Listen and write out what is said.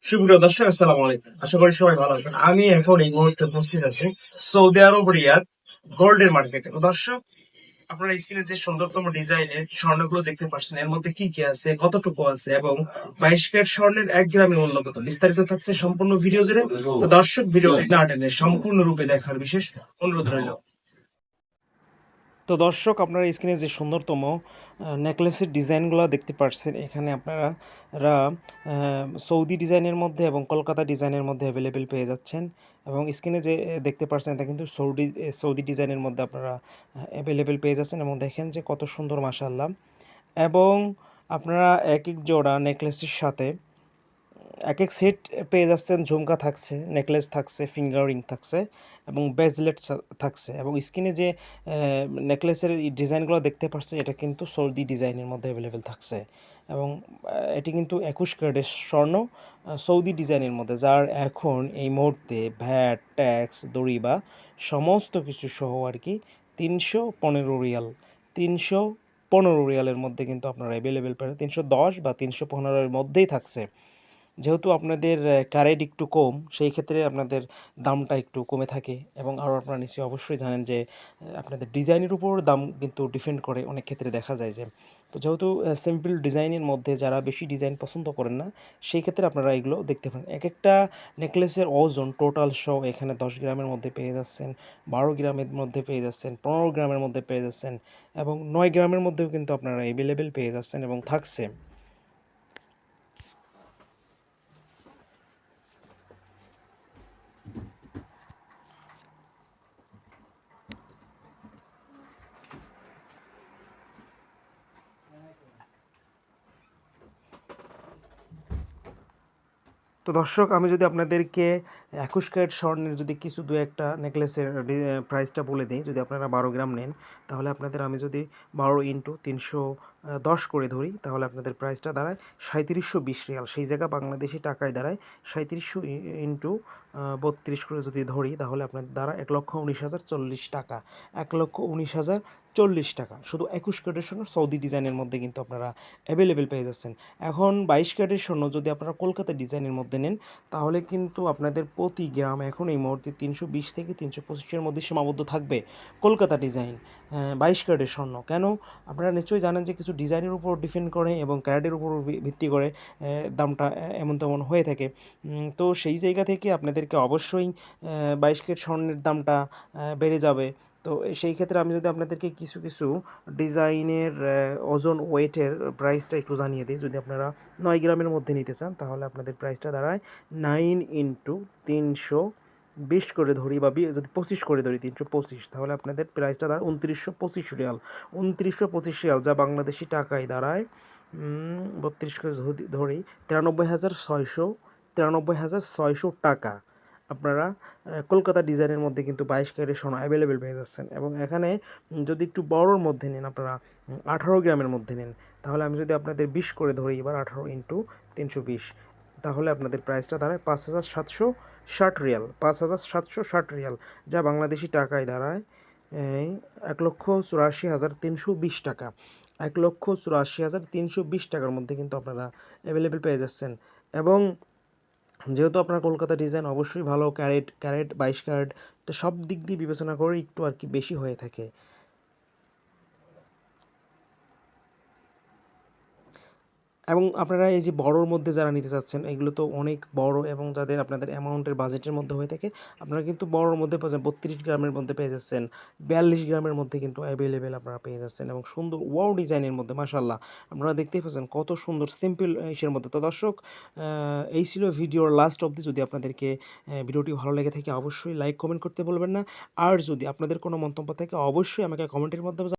সুপ্রিয় দর্শক, আসসালামু আলাইকুম। আশা করি সবাই ভালো আছেন। আমি এখন এই মুহূর্তে উপস্থিত আছি সৌদি আরব রিয়াদ গোল্ডের মার্কেটে। তো দর্শক, আপনারা স্ক্রিনে যে সুন্দরতম ডিজাইনের স্বর্ণগুলো দেখতে পাচ্ছেন, এর মধ্যে কি কি আছে, কতটুকু আছে এবং 22 ক্যারেট স্বর্ণের 1 গ্রামের মূল্য কত, বিস্তারিত থাকছে সম্পূর্ণ ভিডিও জুড়ে। তো দর্শক, ভিডিওটি না টেনে সম্পূর্ণ রূপে দেখার বিশেষ অনুরোধ রইল। তো দর্শক, আপনারা স্ক্রিনে যে সুন্দরতম নেকলেসের ডিজাইনগুলো দেখতে পাচ্ছেন, এখানে আপনারা সৌদি ডিজাইনের মধ্যে এবং কলকাতা ডিজাইনের মধ্যে অ্যাভেলেবেল পেয়ে যাচ্ছেন। এবং স্ক্রিনে যে দেখতে পাচ্ছেন, এটা কিন্তু সৌদি ডিজাইনের মধ্যে আপনারা অ্যাভেলেবেল পেয়ে যাচ্ছেন। এবং দেখেন যে কত সুন্দর, মাশাআল্লাহ। এবং আপনারা এক এক জোড়া নেকলেসের সাথে এক এক সেট পেয়ে যাচ্ছেন। ঝুমকা থাকছে, নেকলেস থাকছে, ফিঙ্গার রিং থাকছে এবং ব্রেসলেট থাকছে। এবং স্কিনে যে নেকলেসের ডিজাইনগুলো দেখতে পাচ্ছেন, এটা কিন্তু সৌদি ডিজাইনের মধ্যে অ্যাভেলেবেল থাকছে। এবং এটি কিন্তু 21 ক্যারেটের স্বর্ণ, সৌদি ডিজাইনের মধ্যে, যার এখন এই মুহূর্তে ভ্যাট, ট্যাক্স, দড়ি বা সমস্ত কিছু সহ আর কি 315 রিয়াল, 315 রিয়ালের মধ্যে কিন্তু আপনারা অ্যাভেলেবেল পাবেন। 310 বা 315-এর মধ্যেই থাকছে। যেহেতু আপনাদের ক্যারেট একটু কম, সেই ক্ষেত্রে আপনাদের দামটা একটু কমে থাকে। এবং আরও আপনারা নিশ্চয়ই অবশ্যই জানেন যে আপনাদের ডিজাইনের উপর দাম কিন্তু ডিপেন্ড করে, অনেক ক্ষেত্রে দেখা যায় যে। তো যেহেতু সিম্পল ডিজাইনের মধ্যে যারা বেশি ডিজাইন পছন্দ করেন না, সেই ক্ষেত্রে আপনারা এগুলো দেখতে পারেন। এক একটা নেকলেসের ওজন টোটাল সহ এখানে 10 গ্রামের মধ্যে পেয়ে যাচ্ছেন, 12 গ্রামের মধ্যে পেয়ে যাচ্ছেন, 15 গ্রামের মধ্যে পেয়ে যাচ্ছেন এবং 9 গ্রামের মধ্যেও কিন্তু আপনারা অ্যাভেলেবেল পেয়ে যাচ্ছেন এবং থাকছে। তো দর্শক, আমি যদি আপনাদেরকে 21 ক্যারেট স্বর্ণের যদি কিছু দু একটা নেকলেসের প্রাইসটা বলে দিই, যদি আপনারা 12 গ্রাম নেন, তাহলে আপনাদের, আমি যদি 12 × 310 করে ধরি, তাহলে আপনাদের প্রাইসটা দাঁড়ায় 3720 রিয়াল। সেই জায়গা বাংলাদেশি টাকায় দাঁড়ায় 3700 ইন্টু 32 করে যদি ধরি, তাহলে আপনাদের দাঁড়ায় 1,19,040 টাকা। 1,19,040 টাকা শুধু 21 ক্যারেটের স্বর্ণ সৌদি ডিজাইনের মধ্যে কিন্তু আপনারা অ্যাভেলেবেল পেয়ে যাচ্ছেন। এখন 22 ক্যারেটের স্বর্ণ যদি আপনারা কলকাতা ডিজাইনের মধ্যে নেন, তাহলে কিন্তু আপনাদের প্রতি গ্রাম এখন এই মুহূর্তে 320 থেকে 325-এর মধ্যে সীমাবদ্ধ থাকবে কলকাতা ডিজাইন 22 ক্যারেটের স্বর্ণ। কেন? আপনারা নিশ্চয়ই জানেন যে কিছু ডিজাইনের উপর ডিপেন্ড করে এবং ক্যারেটের উপর ভিত্তি করে দামটা এমন তেমন হয়ে থাকে। তো সেই জায়গা থেকে আপনাদেরকে অবশ্যই 22 ক্যারেট স্বর্ণের দামটা বেড়ে যাবে। তো সেই ক্ষেত্রে আমি যদি আপনাদেরকে কিছু কিছু ডিজাইনের ওজন ওয়েটের প্রাইসটা একটু জানিয়ে দিই। যদি আপনারা 9 গ্রামের মধ্যে নিতে চান, তাহলে আপনাদের প্রাইসটা দাঁড়ায় 9 × 320 করে ধরি, বা যদি 25 করে ধরি, 325, তাহলে আপনাদের প্রাইসটা দাঁড়ায় 2925 রিয়াল। 2925 রিয়াল, যা বাংলাদেশি টাকায় দাঁড়ায় 32 করে ধরি 93,600 টাকা। আপনারা কলকাতা ডিজাইনের মধ্যে কিন্তু 22 ক্যারেটের সোনা অ্যাভেলেবেল পেয়ে যাচ্ছেন। এবং এখানে যদি একটু বড়োর মধ্যে নেন, আপনারা 18 গ্রামের মধ্যে নেন, তাহলে আমি যদি আপনাদের 20 করে ধরি, এবার 18 × 320, তাহলে আপনাদের প্রাইসটা দাঁড়ায় 5,760 রিয়াল। 5,760 রিয়াল, যা বাংলাদেশি টাকায় দাঁড়ায় 1,84,320 টাকা। 1,84,320 টাকার মধ্যে কিন্তু আপনারা অ্যাভেলেবেল পেয়ে যাচ্ছেন। এবং যেহেতু আপনার কলকাতা ডিজাইন অবশ্যই ভালো, ক্যারেট ক্যারেট 22 ক্যারেট, তো সব দিক দিয়ে বিবেচনা করে একটু আর কি বেশি হয়ে থাকে। এবং আপনারা এই যে বড়োর মধ্যে যারা নিতে চাচ্ছেন, এগুলো তো অনেক বড়, এবং যাদের আপনাদের অ্যামাউন্টের বাজেটের মধ্যে হয়ে থাকে, আপনারা কিন্তু বড়োর মধ্যে পেয়ে যাচ্ছেন, 32 গ্রামের মধ্যে পেয়ে যাচ্ছেন, 42 গ্রামের মধ্যে কিন্তু অ্যাভেলেবেল আপনারা পেয়ে যাচ্ছেন। এবং সুন্দর ওয়াও ডিজাইনের মধ্যে, মাশাআল্লাহ, আপনারা দেখতেই পাচ্ছেন কত সুন্দর সিম্পল ইসের মধ্যে। তো দর্শক, এই ছিল ভিডিওর লাস্ট অবধি। যদি আপনাদেরকে ভিডিওটি ভালো লেগে থাকে, অবশ্যই লাইক কমেন্ট করতে বলবেন না। আর যদি আপনাদের কোনো মন্তব্য থাকে, অবশ্যই আমাকে কমেন্টের মাধ্যমে